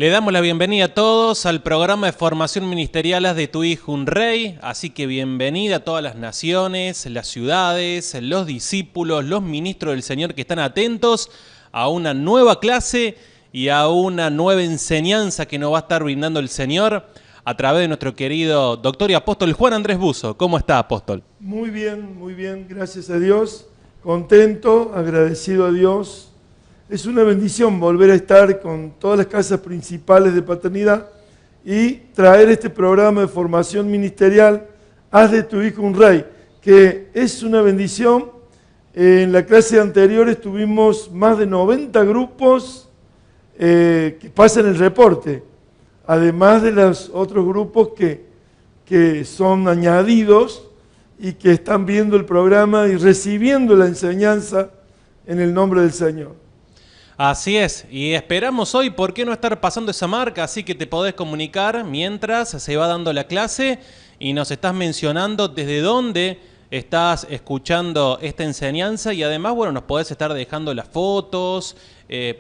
Le damos la bienvenida a todos al programa de formación ministerial Haz de tu hijo un rey, así que bienvenida a todas las naciones, las ciudades, los discípulos, los ministros del Señor que están atentos a una nueva clase y a una nueva enseñanza que nos va a estar brindando el Señor a través de nuestro querido doctor y apóstol Juan Andrés Buzo. ¿Cómo está, apóstol? Muy bien, gracias a Dios, contento, agradecido a Dios. Es una bendición volver a estar con todas las casas principales de paternidad y traer este programa de formación ministerial, Haz de tu hijo un rey, que es una bendición. En la clase anterior tuvimos más de 90 grupos que pasan el reporte, además de los otros grupos que son añadidos y que están viendo el programa y recibiendo la enseñanza en el nombre del Señor. Así es, y esperamos hoy, ¿por qué no estar pasando esa marca? Así que te podés comunicar mientras se va dando la clase y nos estás mencionando desde dónde estás escuchando esta enseñanza y además, bueno, nos podés estar dejando las fotos,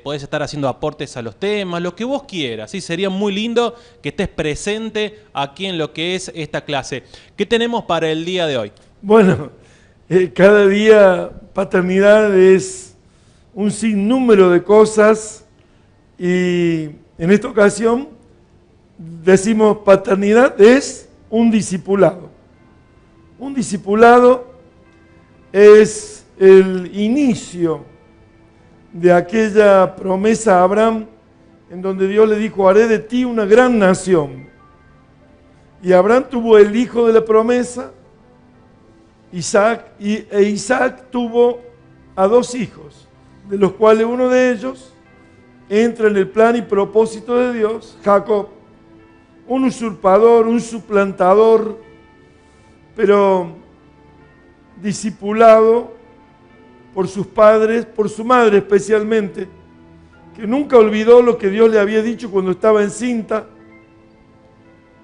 podés estar haciendo aportes a los temas, lo que vos quieras, ¿sí? Sería muy lindo que estés presente aquí en lo que es esta clase. ¿Qué tenemos para el día de hoy? Bueno, cada día paternidad es un sinnúmero de cosas y en esta ocasión decimos paternidad es un discipulado. Un discipulado es el inicio de aquella promesa a Abraham en donde Dios le dijo, haré de ti una gran nación. Y Abraham tuvo el hijo de la promesa, Isaac, e Isaac tuvo a dos hijos, de los cuales uno de ellos entra en el plan y propósito de Dios, Jacob, un usurpador, un suplantador, pero discipulado por sus padres, por su madre especialmente, que nunca olvidó lo que Dios le había dicho cuando estaba encinta,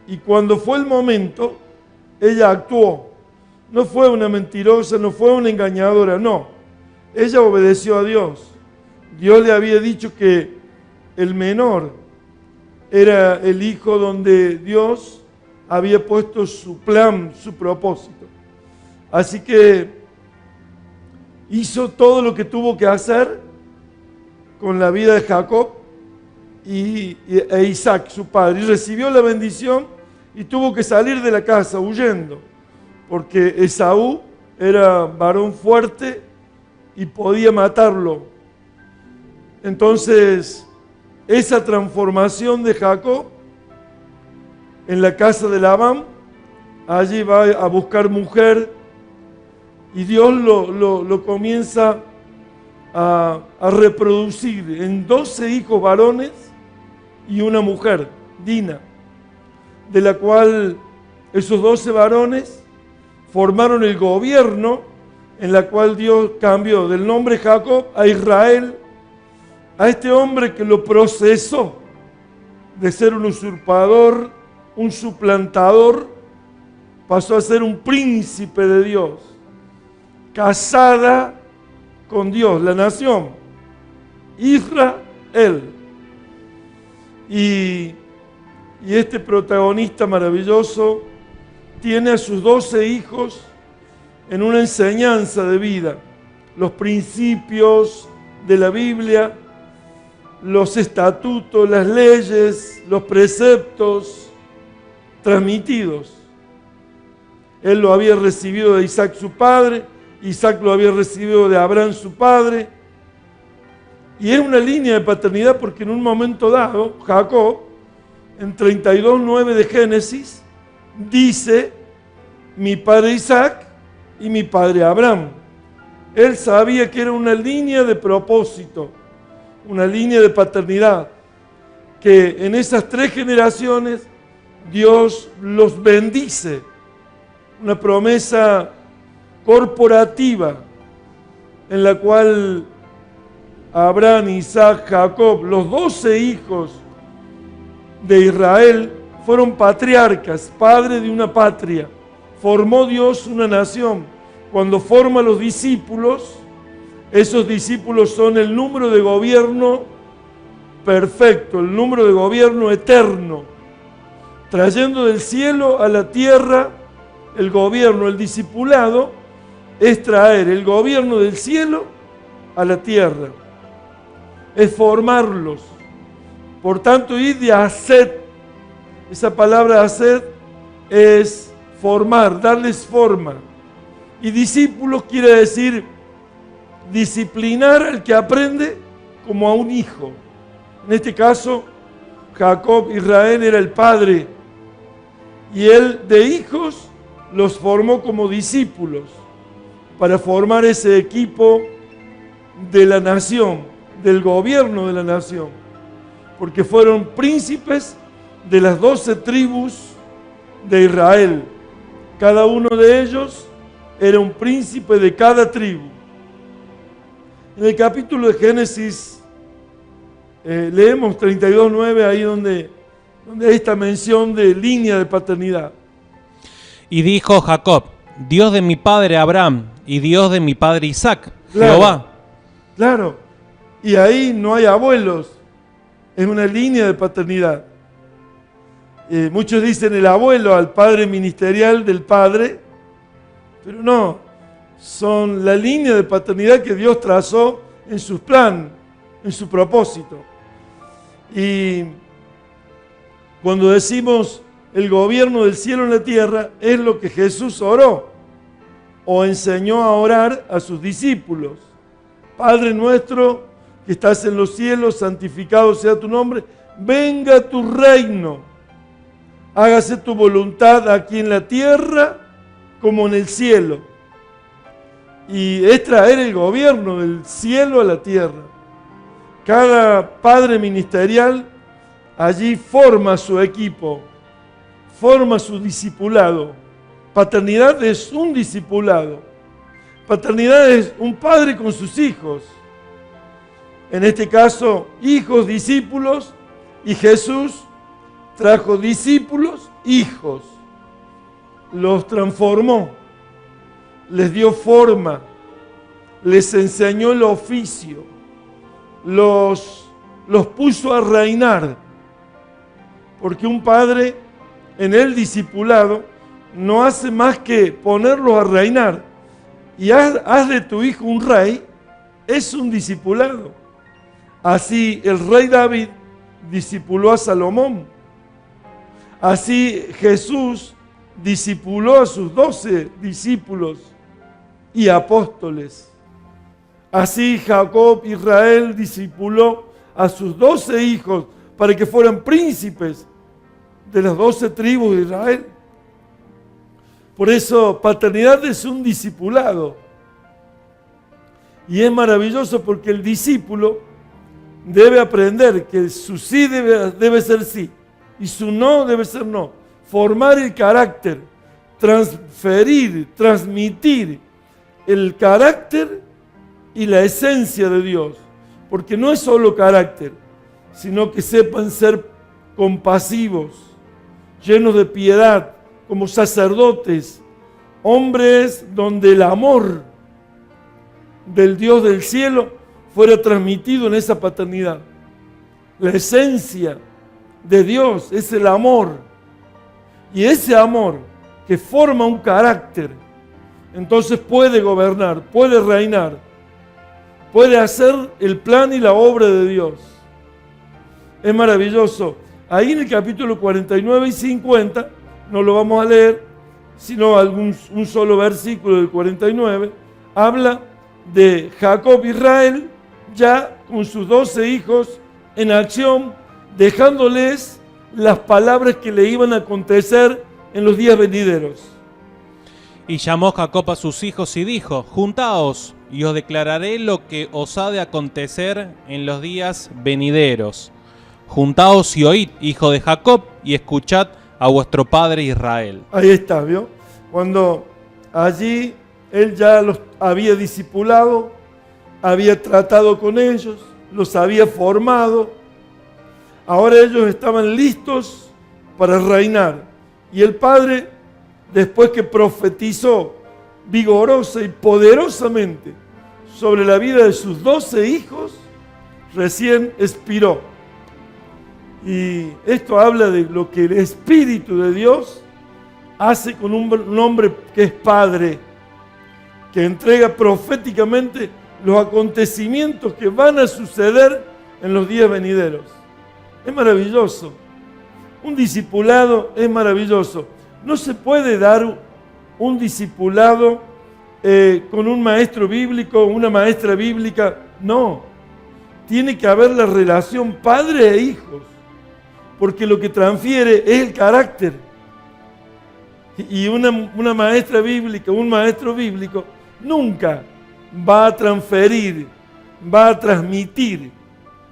y cuando fue el momento, ella actuó. No fue una mentirosa, no fue una engañadora, no. Ella obedeció a Dios. Dios le había dicho que el menor era el hijo donde Dios había puesto su plan, su propósito. Así que hizo todo lo que tuvo que hacer con la vida de Jacob e Isaac, su padre, y recibió la bendición y tuvo que salir de la casa huyendo, porque Esaú era varón fuerte y podía matarlo. Entonces, esa transformación de Jacob en la casa de Labán, allí va a buscar mujer y Dios lo comienza a reproducir en 12 hijos varones y una mujer, Dina, de la cual esos 12 varones formaron el gobierno en la cual Dios cambió del nombre Jacob a Israel, a este hombre que lo procesó de ser un usurpador, un suplantador, pasó a ser un príncipe de Dios, casada con Dios, la nación, Israel. Y este protagonista maravilloso tiene a sus 12 hijos en una enseñanza de vida, los principios de la Biblia, los estatutos, las leyes, los preceptos transmitidos. Él lo había recibido de Isaac su padre, Isaac lo había recibido de Abraham su padre, y es una línea de paternidad porque en un momento dado, Jacob, en 32:9 de Génesis, dice, mi padre Isaac y mi padre Abraham. Él sabía que era una línea de propósito, una línea de paternidad, que en esas 3 generaciones Dios los bendice, una promesa corporativa en la cual Abraham, Isaac, Jacob, los 12 hijos de Israel fueron patriarcas, padres de una patria. Formó Dios una nación. Cuando forma los discípulos, esos discípulos son el número de gobierno perfecto, el número de gobierno eterno, trayendo del cielo a la tierra el gobierno. El discipulado es traer el gobierno del cielo a la tierra, es formarlos. Por tanto, id de haced, esa palabra haced es formar, darles forma. Y discípulos quiere decir disciplinar al que aprende como a un hijo. En este caso, Jacob, Israel, era el padre, y él de hijos los formó como discípulos para formar ese equipo de la nación, del gobierno de la nación, porque fueron príncipes de las 12 tribus de Israel. Cada uno de ellos era un príncipe de cada tribu. En el capítulo de Génesis leemos 32:9, ahí donde hay esta mención de línea de paternidad. Y dijo Jacob: Dios de mi padre Abraham y Dios de mi padre Isaac, Claro, Jehová. Claro, y ahí no hay abuelos, es una línea de paternidad. Muchos dicen el abuelo al padre ministerial del padre, pero no, son la línea de paternidad que Dios trazó en su plan, en su propósito. Y cuando decimos el gobierno del cielo en la tierra, es lo que Jesús oró o enseñó a orar a sus discípulos. Padre nuestro que estás en los cielos, santificado sea tu nombre, venga tu reino, hágase tu voluntad aquí en la tierra como en el cielo. Y es traer el gobierno del cielo a la tierra. Cada padre ministerial allí forma su equipo, forma su discipulado. Paternidad es un discipulado. Paternidad es un padre con sus hijos. En este caso, hijos, discípulos, y Jesús trajo discípulos, hijos. Los transformó, les dio forma, les enseñó el oficio, los puso a reinar. Porque un padre en el discipulado no hace más que ponerlos a reinar. Y haz de tu hijo un rey, es un discipulado. Así el rey David discipuló a Salomón. Así Jesús discipuló a sus 12 discípulos y apóstoles. Así Jacob, Israel, discipuló a sus 12 hijos para que fueran príncipes de las 12 tribus de Israel. Por eso, paternidad es un discipulado. Y es maravilloso porque el discípulo debe aprender que su sí debe ser sí y su no debe ser no. Formar el carácter, transferir, transmitir el carácter y la esencia de Dios. Porque no es solo carácter, sino que sepan ser compasivos, llenos de piedad, como sacerdotes, hombres donde el amor del Dios del cielo fuera transmitido en esa paternidad. La esencia de Dios es el amor, y ese amor que forma un carácter, entonces puede gobernar, puede reinar, puede hacer el plan y la obra de Dios. Es maravilloso. Ahí en el capítulo 49 y 50, no lo vamos a leer, sino un solo versículo del 49, habla de Jacob, Israel, ya con sus 12 hijos en acción, dejándoles las palabras que le iban a acontecer en los días venideros. Y llamó Jacob a sus hijos y dijo: Juntaos, y os declararé lo que os ha de acontecer en los días venideros. Juntaos y oíd, hijo de Jacob, y escuchad a vuestro padre Israel. Ahí está, ¿vio? Cuando allí él ya los había discipulado, había tratado con ellos, los había formado. Ahora ellos estaban listos para reinar. Y el padre, después que profetizó vigorosa y poderosamente sobre la vida de sus 12 hijos, recién expiró. Y esto habla de lo que el Espíritu de Dios hace con un hombre que es padre, que entrega proféticamente los acontecimientos que van a suceder en los días venideros. Es maravilloso. Un discipulado es maravilloso. No se puede dar un discipulado con un maestro bíblico, una maestra bíblica. No. Tiene que haber la relación padre e hijos, porque lo que transfiere es el carácter. Y una maestra bíblica, un maestro bíblico, nunca va a transferir, va a transmitir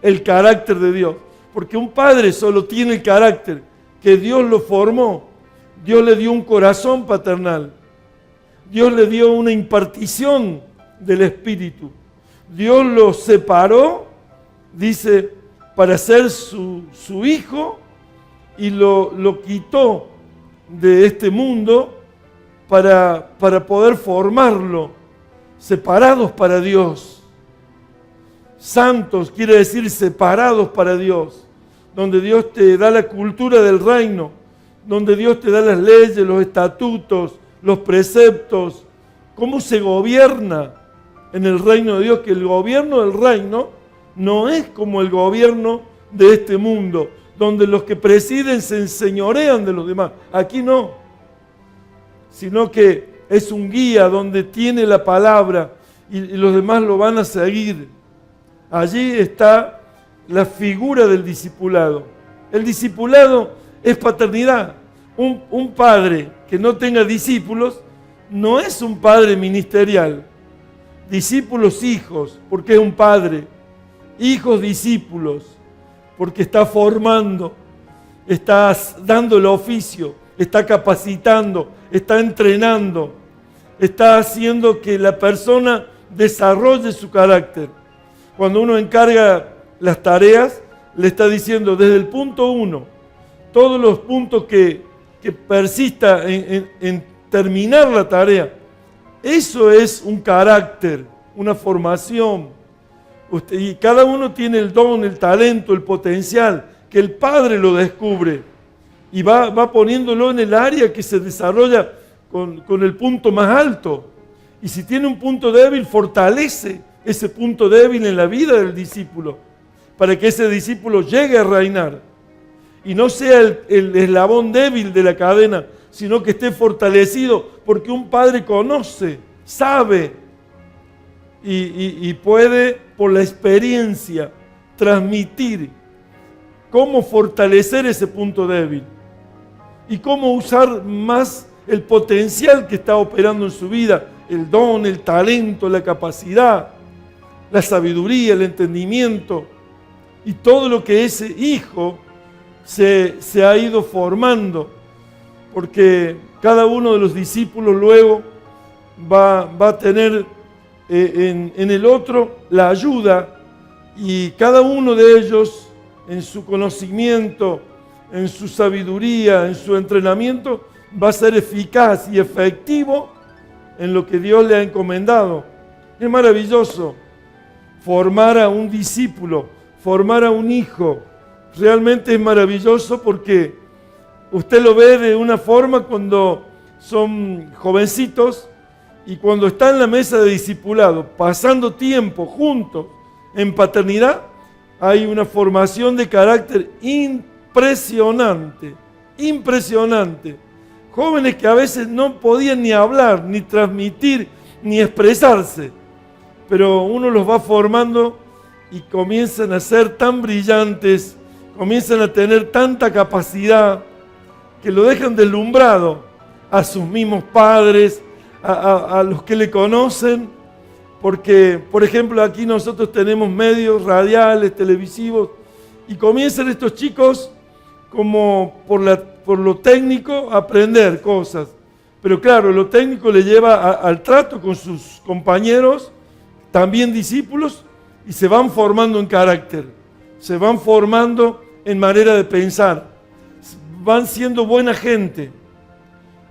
el carácter de Dios. Porque un padre solo tiene el carácter que Dios lo formó. Dios le dio un corazón paternal. Dios le dio una impartición del Espíritu. Dios lo separó, dice, para ser su hijo, y lo quitó de este mundo para poder formarlo, separados para Dios. Santos quiere decir separados para Dios, donde Dios te da la cultura del reino, donde Dios te da las leyes, los estatutos, los preceptos, cómo se gobierna en el reino de Dios, que el gobierno del reino no es como el gobierno de este mundo, donde los que presiden se enseñorean de los demás. Aquí no, sino que es un guía donde tiene la palabra y los demás lo van a seguir. Allí está la figura del discipulado. El discipulado es paternidad. Un padre que no tenga discípulos no es un padre ministerial. Discípulos, hijos, porque es un padre. Hijos, discípulos, porque está formando, está dando el oficio, está capacitando, está entrenando, está haciendo que la persona desarrolle su carácter. Cuando uno encarga las tareas, le está diciendo desde el punto 1, todos los puntos que persista en terminar la tarea. Eso es un carácter, una formación. Y cada uno tiene el don, el talento, el potencial, que el Padre lo descubre y va poniéndolo en el área que se desarrolla con el punto más alto. Y si tiene un punto débil, fortalece ese punto débil en la vida del discípulo, para que ese discípulo llegue a reinar y no sea el eslabón débil de la cadena, sino que esté fortalecido, porque un padre conoce, sabe y puede por la experiencia transmitir cómo fortalecer ese punto débil y cómo usar más el potencial que está operando en su vida, el don, el talento, la capacidad, la sabiduría, el entendimiento y todo lo que ese hijo se ha ido formando, porque cada uno de los discípulos luego va a tener en el otro la ayuda, y cada uno de ellos en su conocimiento, en su sabiduría, en su entrenamiento, va a ser eficaz y efectivo en lo que Dios le ha encomendado. Es maravilloso formar a un discípulo, formar a un hijo. Realmente es maravilloso porque usted lo ve de una forma cuando son jovencitos y cuando está en la mesa de discipulado, pasando tiempo juntos en paternidad, hay una formación de carácter impresionante, impresionante. Jóvenes que a veces no podían ni hablar, ni transmitir, ni expresarse, pero uno los va formando y comienzan a ser tan brillantes, comienzan a tener tanta capacidad que lo dejan deslumbrado a sus mismos padres, a los que le conocen, porque, por ejemplo, aquí nosotros tenemos medios radiales, televisivos, y comienzan estos chicos como por lo técnico a aprender cosas. Pero claro, lo técnico le lleva al trato con sus compañeros, también discípulos, y se van formando en carácter, se van formando en manera de pensar, van siendo buena gente.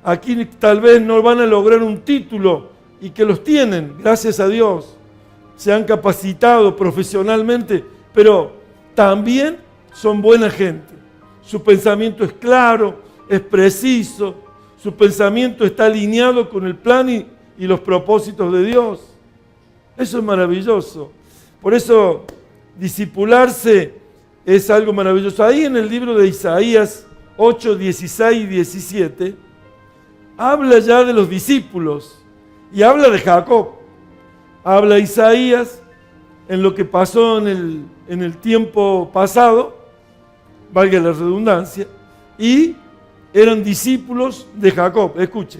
Aquí tal vez no van a lograr un título y que los tienen, gracias a Dios, se han capacitado profesionalmente, pero también son buena gente. Su pensamiento es claro, es preciso, su pensamiento está alineado con el plan y los propósitos de Dios. Eso es maravilloso. Por eso, discipularse es algo maravilloso. Ahí en el libro de Isaías 8, 16 y 17, habla ya de los discípulos y habla de Jacob. Habla Isaías en lo que pasó en el tiempo pasado, valga la redundancia, y eran discípulos de Jacob. Escuche.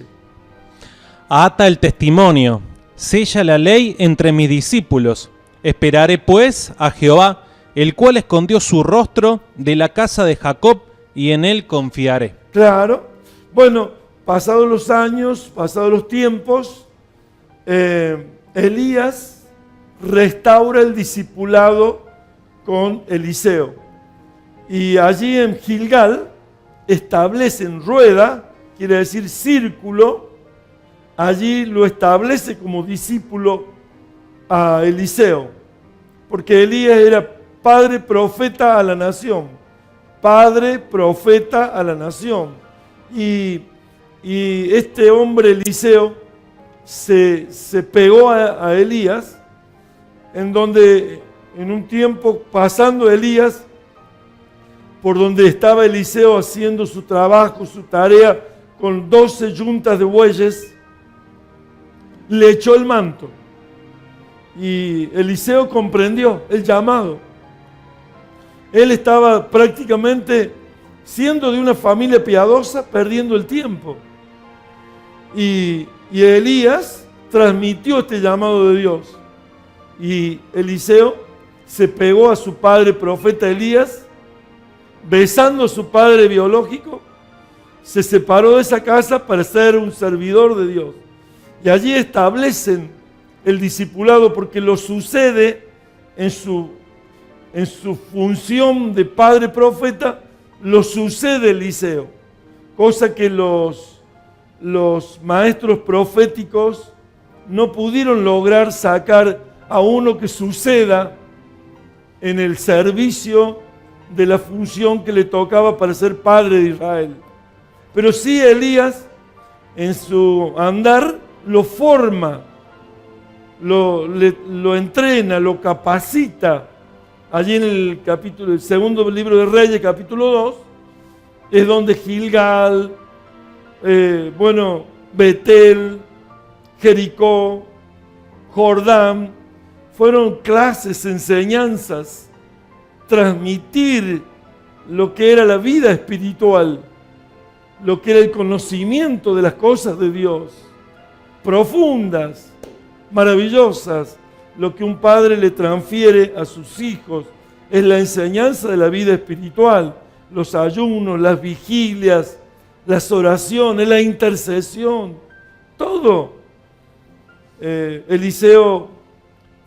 Ata el testimonio, sella la ley entre mis discípulos. Esperaré pues a Jehová, el cual escondió su rostro de la casa de Jacob, y en él confiaré. Claro. Bueno, pasados los años, pasados los tiempos, Elías restaura el discipulado con Eliseo. Y allí en Gilgal establecen rueda, quiere decir círculo, allí lo establece como discípulo a Eliseo, porque Elías era padre profeta a la nación, padre profeta a la nación. Y este hombre Eliseo se pegó a Elías, en donde en un tiempo pasando Elías, por donde estaba Eliseo haciendo su trabajo, su tarea, con 12 yuntas de bueyes, le echó el manto. Y Eliseo comprendió el llamado. Él estaba prácticamente, siendo de una familia piadosa, perdiendo el tiempo. Y Elías transmitió este llamado de Dios. Y Eliseo se pegó a su padre profeta Elías, besando a su padre biológico, se separó de esa casa para ser un servidor de Dios. Y allí establecen el discipulado, porque lo sucede en su función de padre profeta, lo sucede Eliseo, cosa que los maestros proféticos no pudieron lograr sacar a uno que suceda en el servicio de la función que le tocaba para ser padre de Israel. Pero sí Elías, en su andar, lo forma, lo entrena, lo capacita. Allí en el segundo libro de Reyes, capítulo 2, es donde Gilgal, Betel, Jericó, Jordán, fueron clases, enseñanzas, transmitir lo que era la vida espiritual, lo que era el conocimiento de las cosas de Dios, profundas, maravillosas. Lo que un padre le transfiere a sus hijos es la enseñanza de la vida espiritual, los ayunos, las vigilias, las oraciones, la intercesión, todo. Eliseo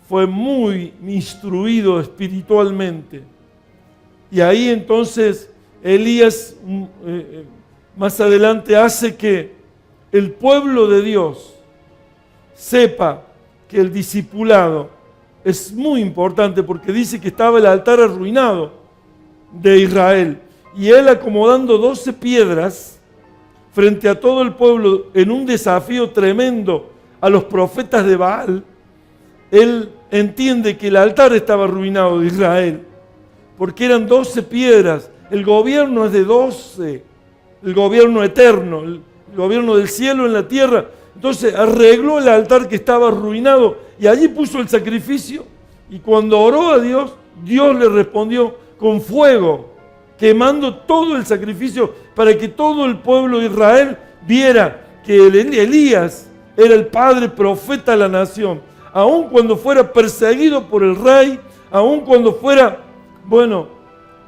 fue muy instruido espiritualmente. Y ahí entonces Elías más adelante hace que el pueblo de Dios sepa que el discipulado es muy importante, porque dice que estaba el altar arruinado de Israel. Y él, acomodando 12 piedras frente a todo el pueblo en un desafío tremendo a los profetas de Baal, él entiende que el altar estaba arruinado de Israel, porque eran 12 piedras. El gobierno es de 12, el gobierno eterno, el gobierno del cielo en la tierra. Entonces arregló el altar que estaba arruinado y allí puso el sacrificio. Y cuando oró a Dios, Dios le respondió con fuego, quemando todo el sacrificio, para que todo el pueblo de Israel viera que Elías era el padre profeta de la nación. Aun cuando fuera perseguido por el rey, aun cuando fuera,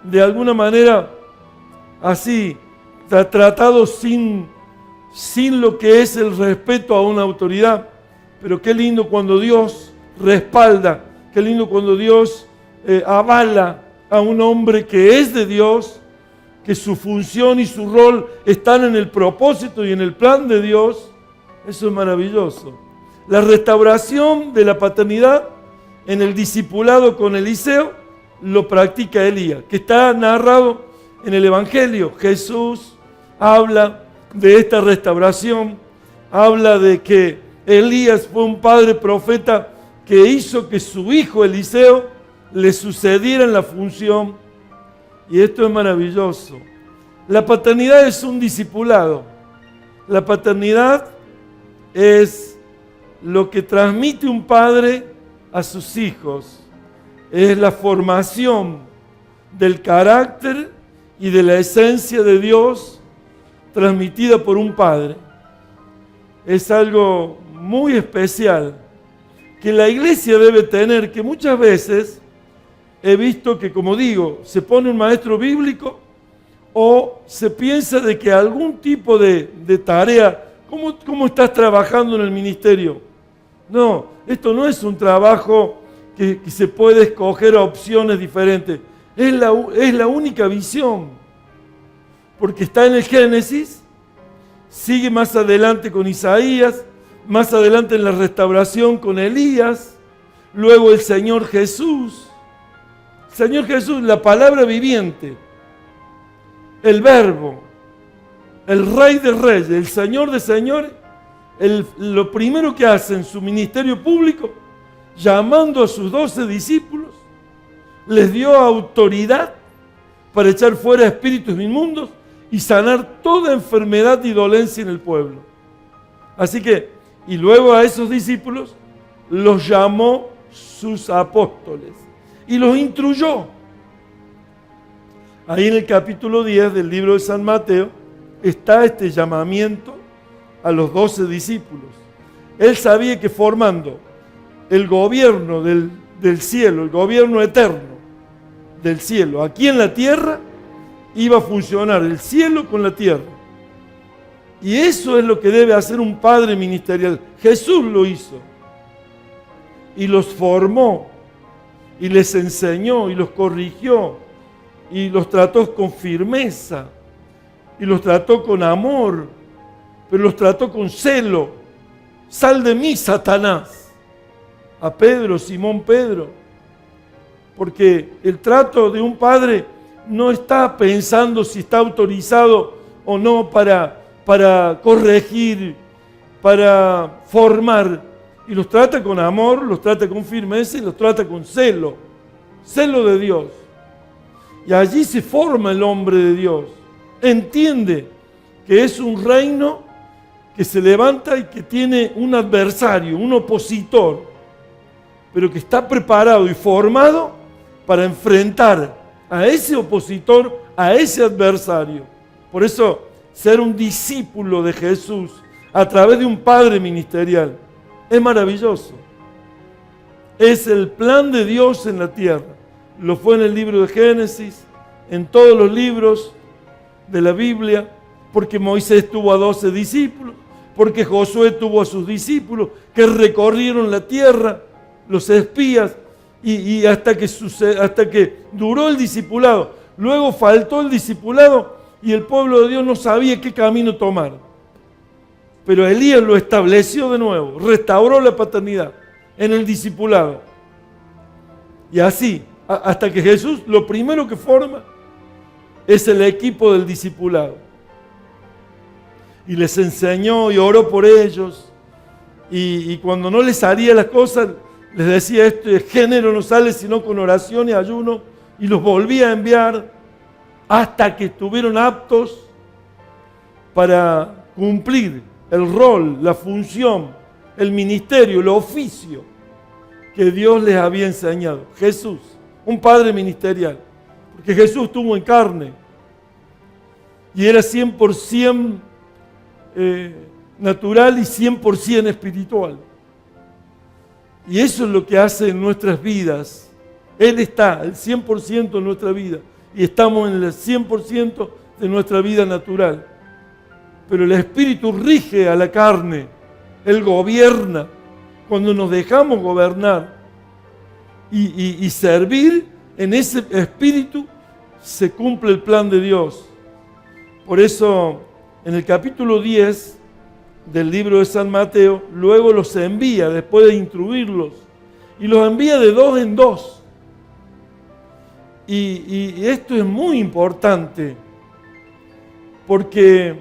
de alguna manera así, tratado sin lo que es el respeto a una autoridad. Pero qué lindo cuando Dios respalda, qué lindo cuando Dios avala a un hombre que es de Dios, que su función y su rol están en el propósito y en el plan de Dios. Eso es maravilloso. La restauración de la paternidad en el discipulado con Eliseo lo practica Elías, que está narrado en el Evangelio. Jesús habla de esta restauración, habla de que Elías fue un padre profeta que hizo que su hijo Eliseo le sucediera en la función. Y esto es maravilloso. La paternidad es un discipulado. La paternidad es lo que transmite un padre a sus hijos. Es la formación del carácter y de la esencia de Dios transmitida por un padre. Es algo muy especial que la iglesia debe tener, que muchas veces he visto que, como digo, se pone un maestro bíblico o se piensa de que algún tipo de tarea, ¿cómo estás trabajando en el ministerio? No, esto no es un trabajo que se puede escoger opciones diferentes. Es la única visión, porque está en el Génesis, sigue más adelante con Isaías, más adelante en la restauración con Elías, luego el Señor Jesús. Señor Jesús, la palabra viviente, el Verbo, el Rey de Reyes, el Señor de Señores, lo primero que hace en su ministerio público, llamando a sus 12 discípulos, les dio autoridad para echar fuera espíritus inmundos y sanar toda enfermedad y dolencia en el pueblo. Así que, y luego a esos discípulos los llamó sus apóstoles y los instruyó. Ahí en el capítulo 10 del libro de San Mateo está este llamamiento a los 12 discípulos. Él sabía que formando el gobierno del cielo, el gobierno eterno del cielo, aquí en la tierra, iba a funcionar el cielo con la tierra. Y eso es lo que debe hacer un padre ministerial. Jesús lo hizo. Y los formó, y les enseñó, y los corrigió, y los trató con firmeza, y los trató con amor, pero los trató con celo. Sal de mí, Satanás. A Pedro, Simón Pedro. Porque el trato de un padre no está pensando si está autorizado o no para corregir, para formar. Y los trata con amor, los trata con firmeza y los trata con celo. Celo de Dios. Y allí se forma el hombre de Dios. Entiende que es un reino que se levanta y que tiene un adversario, un opositor, pero que está preparado y formado para enfrentar a ese opositor, a ese adversario. Por eso, ser un discípulo de Jesús a través de un padre ministerial es maravilloso. Es el plan de Dios en la tierra. Lo fue en el libro de Génesis, en todos los libros de la Biblia, porque Moisés tuvo a 12 discípulos, porque Josué tuvo a sus discípulos que recorrieron la tierra, los espías, y hasta que duró el discipulado. Luego faltó el discipulado y el pueblo de Dios no sabía qué camino tomar. Pero Elías lo estableció de nuevo, restauró la paternidad en el discipulado. Y así, hasta que Jesús lo primero que forma es el equipo del discipulado. Y les enseñó y oró por ellos. Y cuando no les salía las cosas, les decía: este género no sale sino con oración y ayuno, y los volvía a enviar hasta que estuvieron aptos para cumplir el rol, la función, el ministerio, el oficio que Dios les había enseñado. Jesús, un padre ministerial, porque Jesús estuvo en carne y era 100% natural y 100% espiritual. Y eso es lo que hace en nuestras vidas. Él está el 100% en nuestra vida y estamos en el 100% de nuestra vida natural. Pero el Espíritu rige a la carne, Él gobierna. Cuando nos dejamos gobernar y servir en ese Espíritu, se cumple el plan de Dios. Por eso, en el capítulo 10 del libro de San Mateo, luego los envía, después de instruirlos, y los envía de 2 en 2. Y esto es muy importante, porque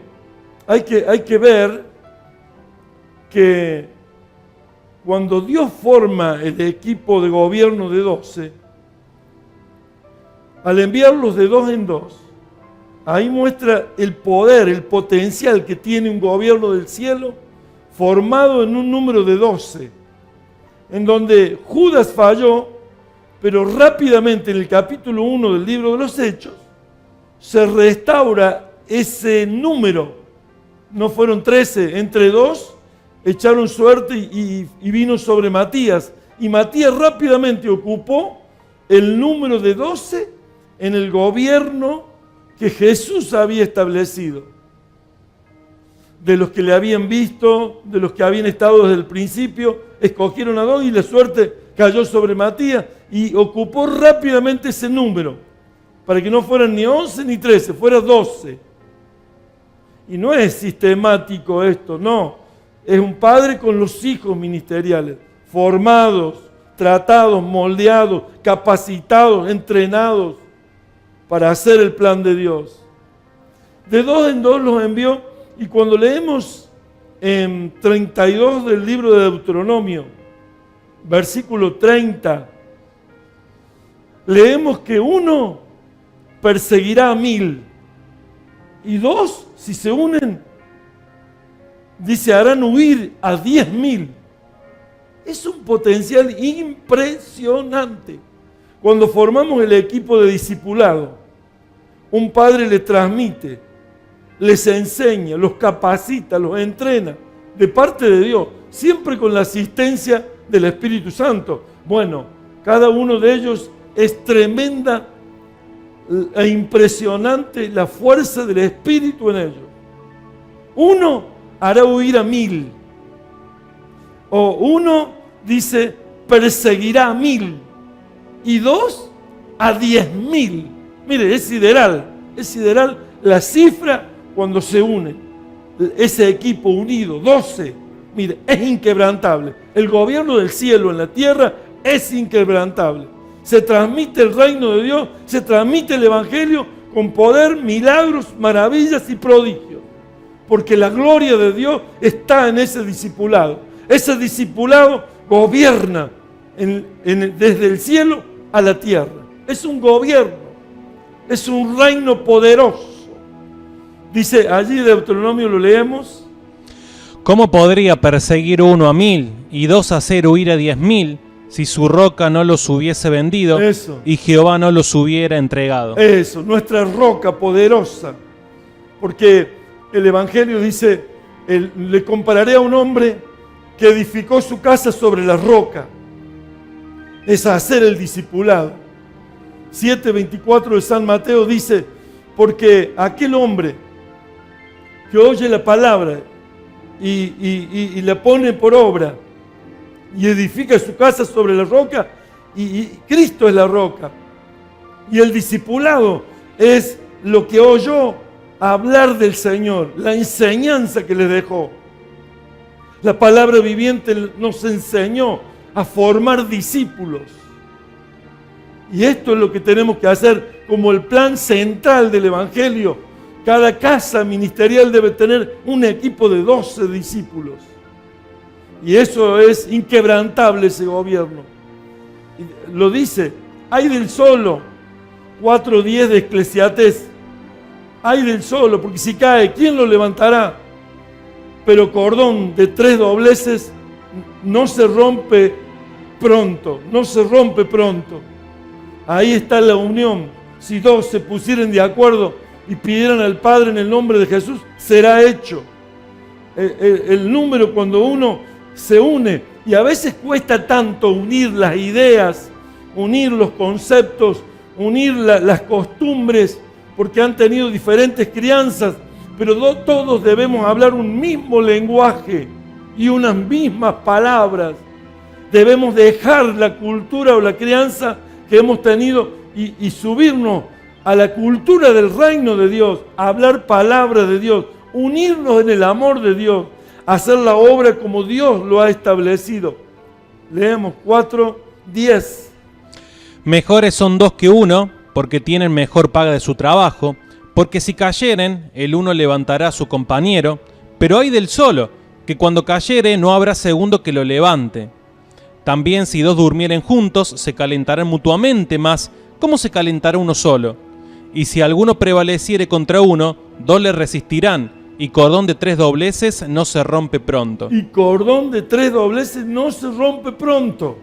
hay que ver que cuando Dios forma el equipo de gobierno de 12, al enviarlos de 2 en 2, ahí muestra el poder, el potencial que tiene un gobierno del cielo formado en un número de 12, en donde Judas falló, pero rápidamente en el capítulo 1 del libro de los Hechos se restaura ese número. No fueron 13, entre 2 echaron suerte y vino sobre Matías. Y Matías rápidamente ocupó el número de 12 en el gobierno que Jesús había establecido. De los que le habían visto, de los que habían estado desde el principio, escogieron a 2 y la suerte cayó sobre Matías y ocupó rápidamente ese número, para que no fueran ni 11 ni 13, fuera 12. Y no es sistemático esto, no. Es un padre con los hijos ministeriales, formados, tratados, moldeados, capacitados, entrenados para hacer el plan de Dios. De 2 en 2 los envió, y cuando leemos en 32 del libro de Deuteronomio, versículo 30, leemos que 1 perseguirá a 1000, y 2, si se unen, dice, harán huir a 10.000. Es un potencial impresionante. Cuando formamos el equipo de discipulado, un padre le transmite, les enseña, los capacita, los entrena, de parte de Dios, siempre con la asistencia del Espíritu Santo. Bueno, cada uno de ellos es tremenda e impresionante la fuerza del Espíritu en ellos. 1 hará huir a 1000. O 1 dice, perseguirá a 1000. Y 2 a 10.000. Mire, es sideral la cifra cuando se unen. Ese equipo unido, 12, mire, es inquebrantable. El gobierno del cielo en la tierra es inquebrantable. Se transmite el reino de Dios, se transmite el evangelio con poder, milagros, maravillas y prodigios. Porque la gloria de Dios está en ese discipulado. Ese discipulado gobierna desde el cielo a la tierra. Es un gobierno, es un reino poderoso. Dice allí Deuteronomio, lo leemos. ¿Cómo podría perseguir 1 a 1000 y 2 hacer huir a 10.000 si su roca no los hubiese vendido y Jehová no los hubiera entregado? Eso, nuestra roca poderosa. Porque el Evangelio dice, le compararé a un hombre que edificó su casa sobre la roca. Es hacer el discipulado. 7:24 de San Mateo dice, porque aquel hombre que oye la palabra y la pone por obra y edifica su casa sobre la roca, y Cristo es la roca. Y el discipulado es lo que oyó hablar del Señor, la enseñanza que les dejó. La palabra viviente nos enseñó a formar discípulos. Y esto es lo que tenemos que hacer como el plan central del Evangelio. Cada casa ministerial debe tener un equipo de 12 discípulos. Y eso es inquebrantable, ese gobierno. Lo dice, hay del solo, 4:10 de Eclesiastés. Hay del solo, porque si cae, ¿quién lo levantará? Pero cordón de 3 dobleces no se rompe pronto, no se rompe pronto. Ahí está la unión. Si 2 se pusieran de acuerdo y pidieran al Padre en el nombre de Jesús, será hecho. El número cuando uno se une, y a veces cuesta tanto unir las ideas, unir los conceptos, unir las costumbres, porque han tenido diferentes crianzas, pero todos debemos hablar un mismo lenguaje y unas mismas palabras. Debemos dejar la cultura o la crianza que hemos tenido y subirnos a la cultura del reino de Dios, a hablar palabras de Dios, unirnos en el amor de Dios, hacer la obra como Dios lo ha establecido. Leemos 4:10. Mejores son 2 que 1, porque tienen mejor paga de su trabajo, porque si cayeren, el uno levantará a su compañero, pero hay del solo, que cuando cayere no habrá segundo que lo levante. También si dos durmieren juntos, se calentarán mutuamente, mas ¿cómo se calentará uno solo? Y si alguno prevaleciere contra uno, dos le resistirán, y cordón de 3 dobleces no se rompe pronto. Y cordón de 3 dobleces no se rompe pronto.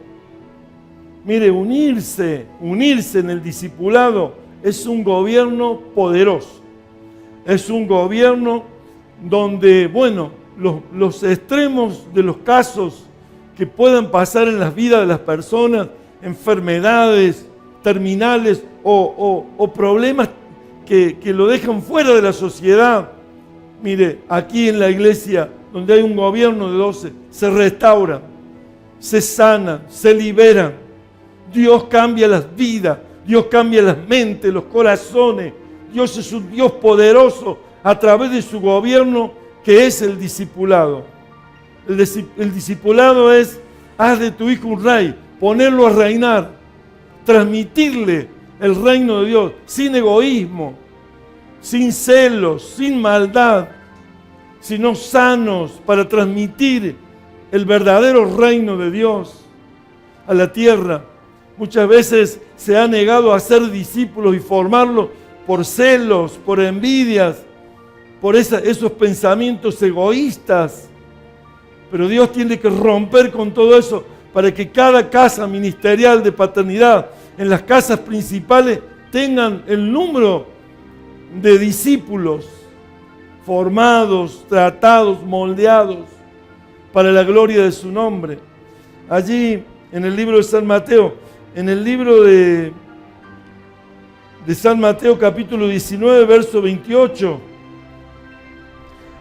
Mire, unirse en el discipulado es un gobierno poderoso. Es un gobierno donde, bueno, los extremos de los casos que puedan pasar en las vidas de las personas, enfermedades terminales o problemas que lo dejan fuera de la sociedad. Mire, aquí en la iglesia, donde hay un gobierno de 12, se restauran, se sanan, se liberan. Dios cambia las vidas, Dios cambia las mentes, los corazones. Dios es un Dios poderoso a través de su gobierno, que es el discipulado. El discipulado es, haz de tu hijo un rey, ponerlo a reinar, transmitirle el reino de Dios, sin egoísmo, sin celos, sin maldad, sino sanos para transmitir el verdadero reino de Dios a la tierra. Muchas veces se ha negado a ser discípulos y formarlos por celos, por envidias, por esos pensamientos egoístas. Pero Dios tiene que romper con todo eso para que cada casa ministerial de paternidad, en las casas principales, tengan el número de discípulos formados, tratados, moldeados para la gloria de su nombre. Allí en el libro de San Mateo, en el libro de San Mateo capítulo 19, verso 28,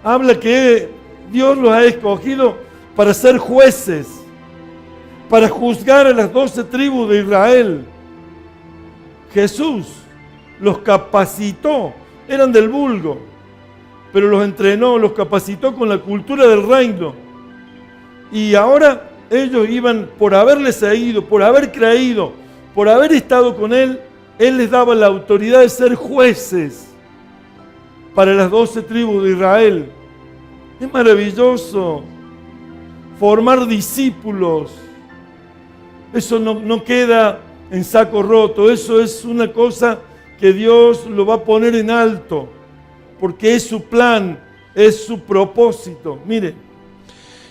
habla que Dios los ha escogido para ser jueces, para juzgar a las 12 tribus de Israel. Jesús los capacitó, eran del vulgo, pero los entrenó, los capacitó con la cultura del reino. Y ahora ellos iban, por haberle seguido, por haber creído, por haber estado con Él, Él les daba la autoridad de ser jueces para las 12 tribus de Israel. Es maravilloso formar discípulos. Eso no queda en saco roto, eso es una cosa que Dios lo va a poner en alto, porque es su plan, es su propósito. Mire.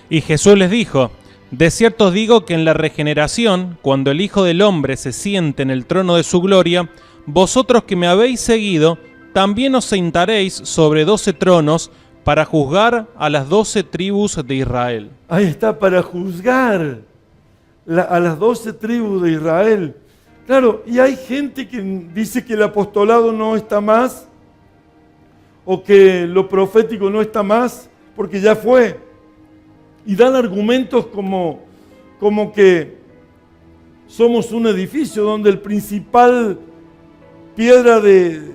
Y Jesús les dijo: de cierto os digo que en la regeneración, cuando el Hijo del Hombre se siente en el trono de su gloria, vosotros que me habéis seguido, también os sentaréis sobre 12 tronos para juzgar a las 12 tribus de Israel. Ahí está, para juzgar a las 12 tribus de Israel. Claro, y hay gente que dice que el apostolado no está más, o que lo profético no está más, porque ya fue. Y dan argumentos como que somos un edificio donde el principal piedra del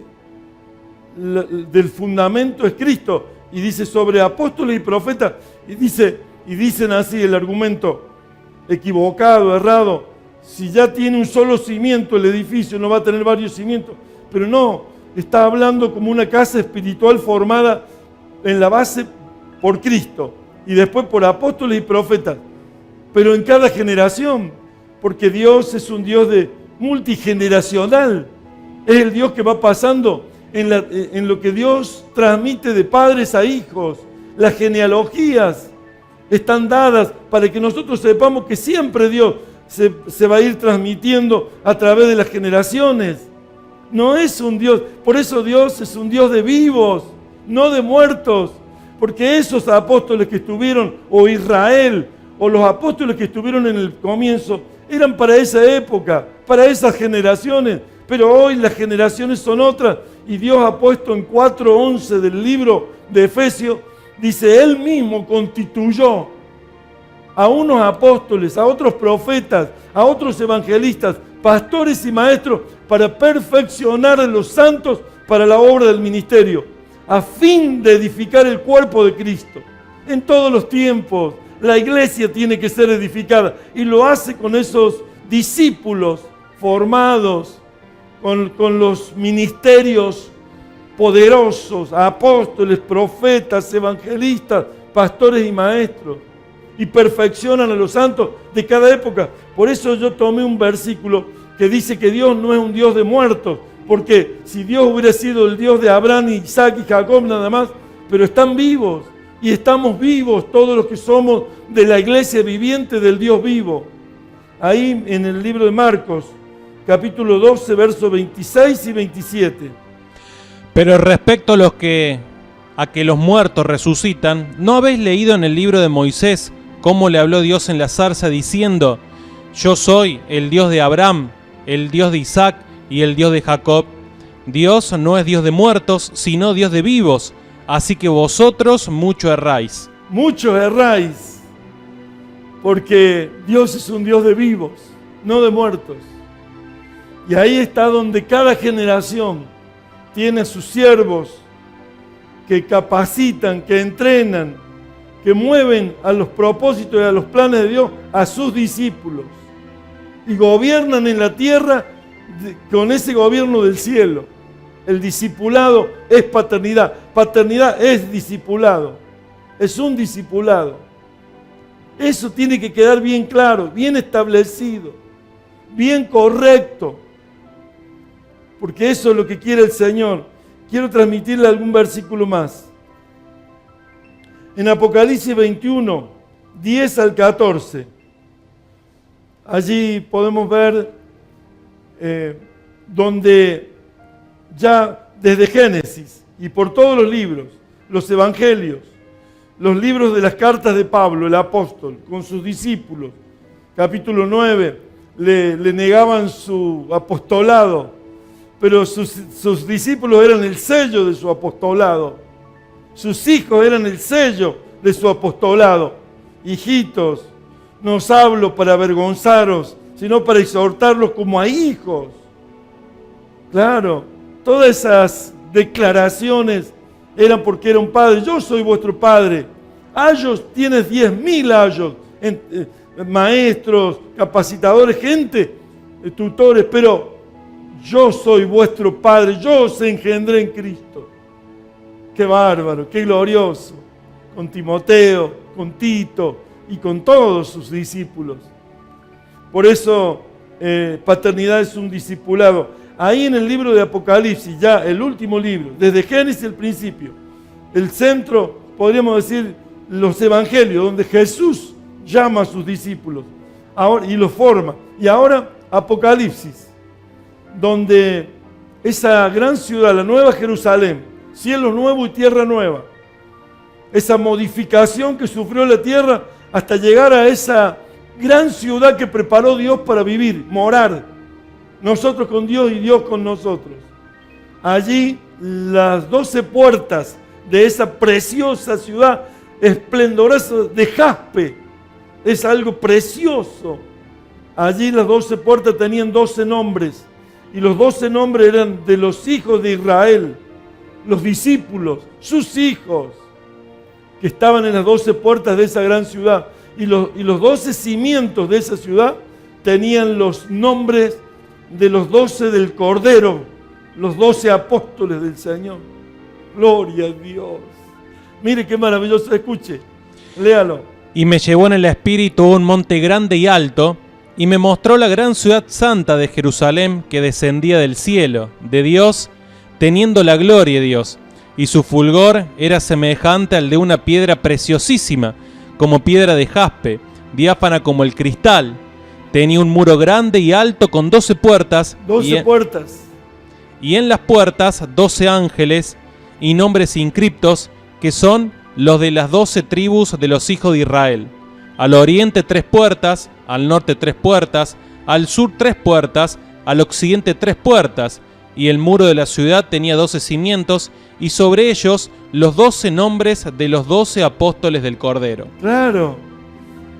fundamento es Cristo. Y dice sobre apóstoles y profetas. Y dicen así el argumento, equivocado, errado. Si ya tiene un solo cimiento el edificio, no va a tener varios cimientos. Pero no, está hablando como una casa espiritual formada en la base por Cristo. Y después por apóstoles y profetas, pero en cada generación, porque Dios es un Dios multigeneracional, es el Dios que va pasando en lo que Dios transmite de padres a hijos. Las genealogías están dadas para que nosotros sepamos que siempre Dios se va a ir transmitiendo a través de las generaciones. No es un Dios, por eso Dios es un Dios de vivos, no de muertos. Porque esos apóstoles que estuvieron, o Israel, o los apóstoles que estuvieron en el comienzo, eran para esa época, para esas generaciones. Pero hoy las generaciones son otras. Y Dios ha puesto en 4:11 del libro de Efesios, dice, Él mismo constituyó a unos apóstoles, a otros profetas, a otros evangelistas, pastores y maestros, para perfeccionar a los santos para la obra del ministerio, a fin de edificar el cuerpo de Cristo. En todos los tiempos, la iglesia tiene que ser edificada y lo hace con esos discípulos formados con los ministerios poderosos, apóstoles, profetas, evangelistas, pastores y maestros, y perfeccionan a los santos de cada época. Por eso yo tomé un versículo que dice que Dios no es un Dios de muertos, porque si Dios hubiera sido el Dios de Abraham, Isaac y Jacob nada más, pero están vivos, y estamos vivos todos los que somos de la iglesia viviente del Dios vivo. Ahí en el libro de Marcos, capítulo 12, versos 26 y 27. Pero respecto a que los muertos resucitan, ¿no habéis leído en el libro de Moisés cómo le habló Dios en la zarza diciendo: yo soy el Dios de Abraham, el Dios de Isaac y el Dios de Jacob? Dios no es Dios de muertos, sino Dios de vivos, así que vosotros mucho erráis. Muchos erráis, porque Dios es un Dios de vivos, no de muertos. Y ahí está donde cada generación tiene a sus siervos que capacitan, que entrenan, que mueven a los propósitos y a los planes de Dios a sus discípulos. Y gobiernan en la tierra con ese gobierno del cielo. El discipulado es paternidad. Paternidad es discipulado. Es un discipulado. Eso tiene que quedar bien claro, bien establecido, bien correcto. Porque eso es lo que quiere el Señor. Quiero transmitirle algún versículo más. En Apocalipsis 21, 10 al 14. Allí podemos ver donde ya desde Génesis y por todos los libros, los evangelios, los libros de las cartas de Pablo, el apóstol, con sus discípulos, capítulo 9, le negaban su apostolado, pero sus discípulos eran el sello de su apostolado. Sus hijos eran el sello de su apostolado. Hijitos, no os hablo para avergonzaros, sino para exhortarlos como a hijos. Claro, todas esas declaraciones eran porque era un padre. Yo soy vuestro padre. Ayos, tienes 10.000 ayos, maestros, capacitadores, gente, tutores, pero yo soy vuestro padre, yo os engendré en Cristo. Qué bárbaro, qué glorioso. Con Timoteo, con Tito y con todos sus discípulos. Por eso, paternidad es un discipulado. Ahí en el libro de Apocalipsis, ya el último libro, desde Génesis el principio, el centro, podríamos decir, los evangelios, donde Jesús llama a sus discípulos ahora, y los forma. Y ahora Apocalipsis, donde esa gran ciudad, la Nueva Jerusalén, cielo nuevo y tierra nueva, esa modificación que sufrió la tierra hasta llegar a esa gran ciudad que preparó Dios para vivir, morar, nosotros con Dios y Dios con nosotros. Allí las 12 puertas de esa preciosa ciudad esplendorosa de jaspe, es algo precioso. Allí las 12 puertas tenían 12 nombres, y los 12 nombres eran de los hijos de Israel, los discípulos, sus hijos, que estaban en las 12 puertas de esa gran ciudad. Y los 12 cimientos de esa ciudad tenían los nombres de los 12 del Cordero, los 12 apóstoles del Señor. Gloria a Dios. Mire qué maravilloso, escuche, léalo. Y me llevó en el espíritu a un monte grande y alto, y me mostró la gran ciudad santa de Jerusalén que descendía del cielo, de Dios, teniendo la gloria de Dios, y su fulgor era semejante al de una piedra preciosísima, como piedra de jaspe, diáfana como el cristal. Tenía un muro grande y alto con 12 puertas. 12 puertas. Y en las puertas 12 ángeles y nombres inscriptos, que son los de las 12 tribus de los hijos de Israel. Al oriente 3 puertas, al norte 3 puertas, al sur 3 puertas, al occidente 3 puertas. Y el muro de la ciudad tenía 12 cimientos, y sobre ellos los 12 nombres de los 12 apóstoles del Cordero. Claro.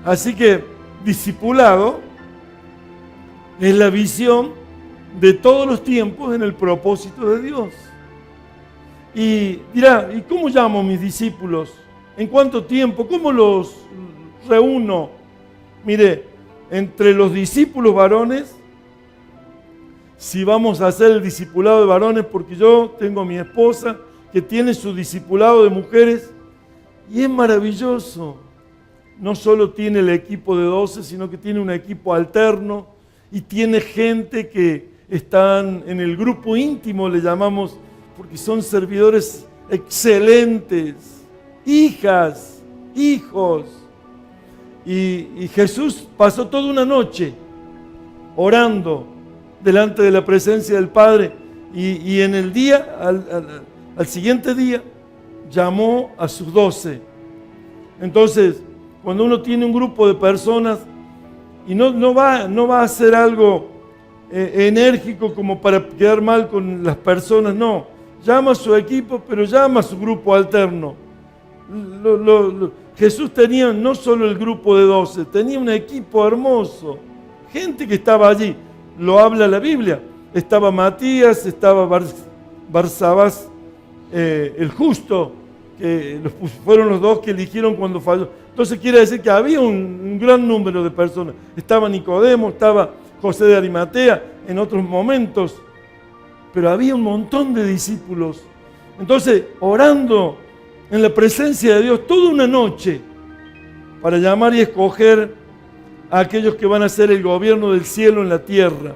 Así que discipulado es la visión de todos los tiempos en el propósito de Dios. Y dirá, ¿y cómo llamo a mis discípulos? ¿En cuánto tiempo? ¿Cómo los reúno? Mire, entre los discípulos varones si vamos a hacer el discipulado de varones, porque yo tengo a mi esposa que tiene su discipulado de mujeres y es maravilloso. No solo tiene el equipo de 12, sino que tiene un equipo alterno y tiene gente que están en el grupo íntimo, le llamamos, porque son servidores excelentes, hijas, hijos. Y Jesús pasó toda una noche orando delante de la presencia del Padre y en el día, al siguiente día, llamó a sus 12. Entonces, cuando uno tiene un grupo de personas y no va a hacer algo enérgico como para quedar mal con las personas, no. Llama a su equipo, pero llama a su grupo alterno. Jesús tenía no solo el grupo de 12, tenía un equipo hermoso, gente que estaba allí, lo habla la Biblia. Estaba Matías, estaba Barsabás, el justo, que fueron los dos que eligieron cuando falló. Entonces quiere decir que había un gran número de personas. Estaba Nicodemo, estaba José de Arimatea en otros momentos, pero había un montón de discípulos. Entonces, orando en la presencia de Dios toda una noche para llamar y escoger a aquellos que van a ser el gobierno del cielo en la tierra,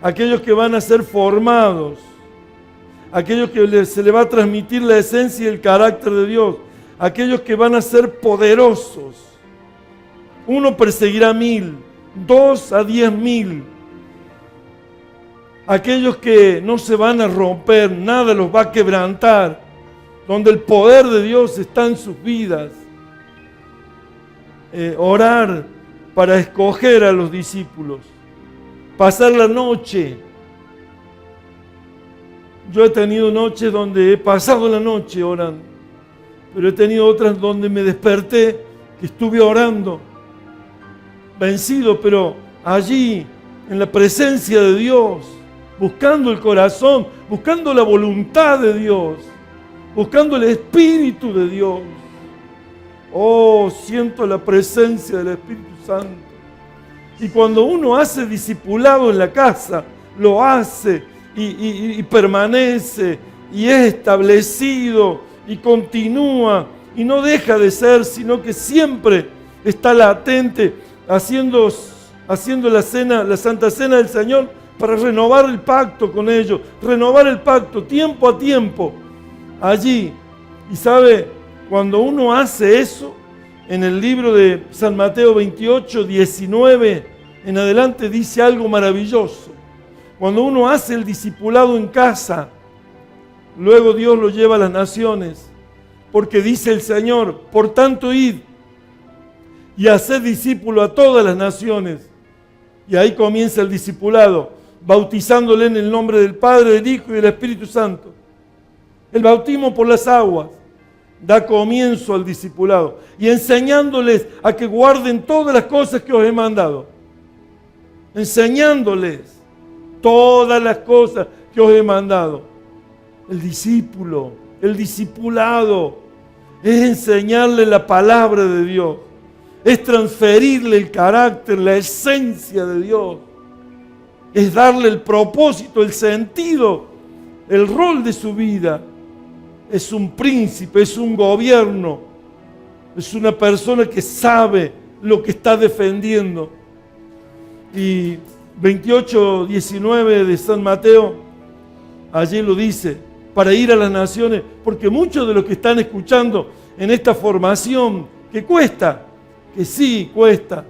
aquellos que van a ser formados, aquellos que se le va a transmitir la esencia y el carácter de Dios, aquellos que van a ser poderosos. 1 perseguirá a 1000, 2 a 10.000. Aquellos que no se van a romper, nada los va a quebrantar, donde el poder de Dios está en sus vidas. Orar para escoger a los discípulos, pasar la noche. Yo he tenido noches donde he pasado la noche orando, pero he tenido otras donde me desperté, que estuve orando, vencido, pero allí, en la presencia de Dios, buscando el corazón, buscando la voluntad de Dios, buscando el Espíritu de Dios. Oh, siento la presencia del Espíritu Santo. Y cuando uno hace discipulado en la casa, lo hace y permanece y es establecido y continúa y no deja de ser, sino que siempre está latente haciendo la Santa Cena del Señor para renovar el pacto con ellos, renovar el pacto tiempo a tiempo allí. Y sabe, cuando uno hace eso, en el libro de San Mateo 28, 19 en adelante dice algo maravilloso. Cuando uno hace el discipulado en casa, luego Dios lo lleva a las naciones, porque dice el Señor, por tanto id y haced discípulo a todas las naciones. Y ahí comienza el discipulado, bautizándole en el nombre del Padre, del Hijo y del Espíritu Santo. El bautismo por las aguas da comienzo al discipulado y enseñándoles a que guarden todas las cosas que os he mandado. Enseñándoles todas las cosas que os he mandado. El discípulo, el discipulado, es enseñarle la palabra de Dios, es transferirle el carácter, la esencia de Dios, es darle el propósito, el sentido, el rol de su vida. Es un príncipe, es un gobierno, es una persona que sabe lo que está defendiendo. Y 28:19 de San Mateo, allí lo dice, para ir a las naciones, porque muchos de los que están escuchando en esta formación, que cuesta, que sí cuesta,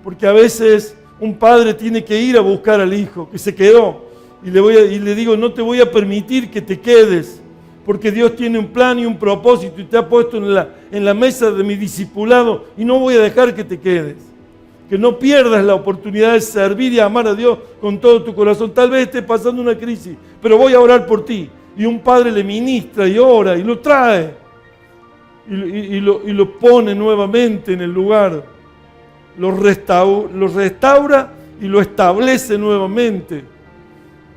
porque a veces un padre tiene que ir a buscar al hijo que se quedó, y le digo, no te voy a permitir que te quedes, porque Dios tiene un plan y un propósito y te ha puesto en la mesa de mi discipulado y no voy a dejar que te quedes. Que no pierdas la oportunidad de servir y amar a Dios con todo tu corazón. Tal vez estés pasando una crisis, pero voy a orar por ti. Y un padre le ministra y ora y lo trae y lo pone nuevamente en el lugar. Lo restaura y lo establece nuevamente.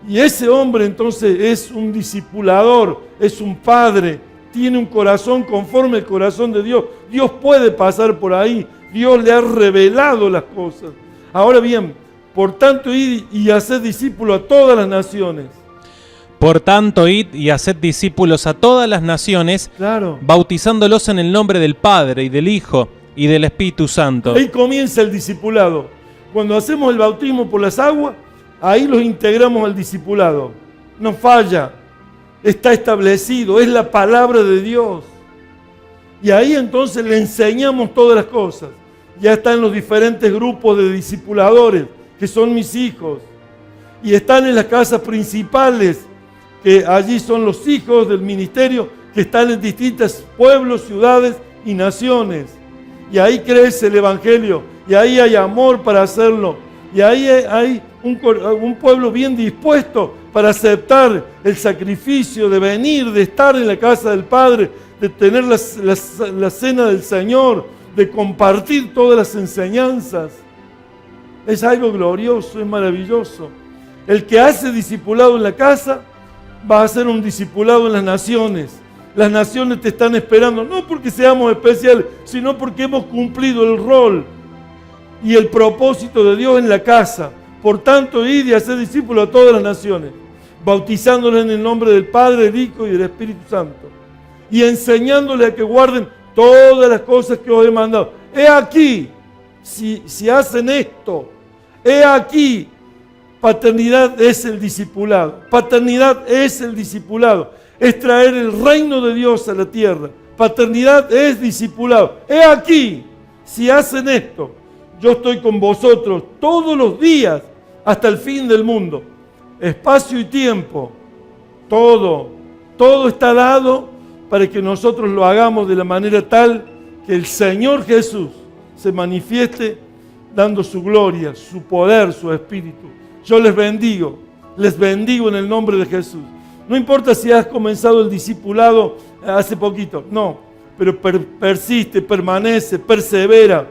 Y ese hombre entonces es un discipulador, es un padre, tiene un corazón conforme al corazón de Dios. Dios puede pasar por ahí, Dios le ha revelado las cosas. Ahora bien, Por tanto, id y haced discípulos a todas las naciones. Por tanto, id y haced discípulos a todas las naciones, Claro. bautizándolos en el nombre del Padre y del Hijo y del Espíritu Santo. Ahí comienza el discipulado. Cuando hacemos el bautismo por las aguas, ahí los integramos al discipulado. No falla, está establecido, es la palabra de Dios. Y ahí entonces le enseñamos todas las cosas. Ya están los diferentes grupos de discipuladores, que son mis hijos. Y están en las casas principales, que allí son los hijos del ministerio, que están en distintos pueblos, ciudades y naciones. Y ahí crece el Evangelio, y ahí hay amor para hacerlo, y ahí hay un pueblo bien dispuesto para aceptar el sacrificio de venir, de estar en la casa del Padre, de tener la cena del Señor, de compartir todas las enseñanzas. Es algo glorioso, es maravilloso. El que hace discipulado en la casa va a hacer un discipulado en las naciones. Las naciones te están esperando, no porque seamos especiales, sino porque hemos cumplido el rol y el propósito de Dios en la casa. Por tanto, id y haced discípulos a todas las naciones, bautizándoles en el nombre del Padre, del Hijo y del Espíritu Santo, y enseñándoles a que guarden todas las cosas que os he mandado. He aquí, si hacen esto, he aquí, paternidad es el discipulado. Paternidad es el discipulado. Es traer el reino de Dios a la tierra. Paternidad es discipulado. He aquí, si hacen esto, yo estoy con vosotros todos los días hasta el fin del mundo. Espacio y tiempo, todo está dado para que nosotros lo hagamos de la manera tal que el Señor Jesús se manifieste dando su gloria, su poder, su espíritu. Yo les bendigo en el nombre de Jesús. No importa si has comenzado el discipulado hace poquito, no, pero persiste, permanece, persevera.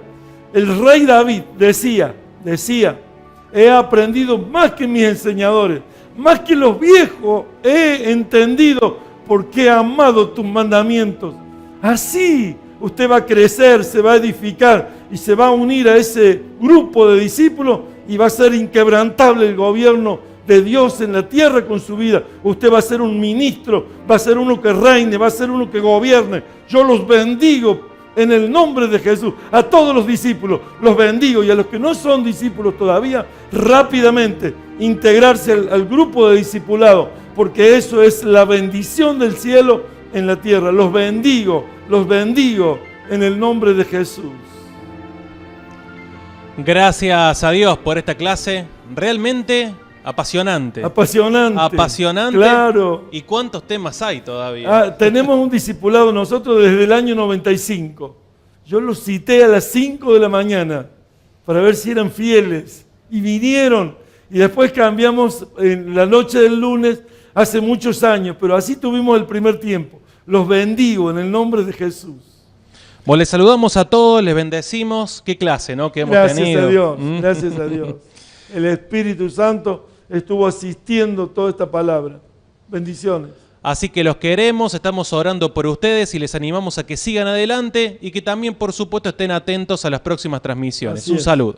El rey David decía, he aprendido más que mis enseñadores, más que los viejos he entendido porque he amado tus mandamientos. Así usted va a crecer, se va a edificar y se va a unir a ese grupo de discípulos y va a ser inquebrantable el gobierno de Dios en la tierra con su vida. Usted va a ser un ministro, va a ser uno que reine, va a ser uno que gobierne. Yo los bendigo en el nombre de Jesús. A todos los discípulos los bendigo, y a los que no son discípulos todavía, rápidamente integrarse al grupo de discipulado, porque eso es la bendición del cielo en la tierra. Los bendigo en el nombre de Jesús. Gracias a Dios por esta clase realmente apasionante. Apasionante. Claro. ¿Y cuántos temas hay todavía? Tenemos un discipulado nosotros desde el año 95. Yo los cité a las 5 de la mañana para ver si eran fieles. Y vinieron. Y después cambiamos en la noche del lunes hace muchos años. Pero así tuvimos el primer tiempo. Los bendigo en el nombre de Jesús. Bueno, les saludamos a todos, les bendecimos. Qué clase, ¿no? Que hemos tenido. Gracias a Dios. El Espíritu Santo estuvo asistiendo toda esta palabra. Bendiciones. Así que los queremos, estamos orando por ustedes y les animamos a que sigan adelante y que también, por supuesto, estén atentos a las próximas transmisiones. Un saludo.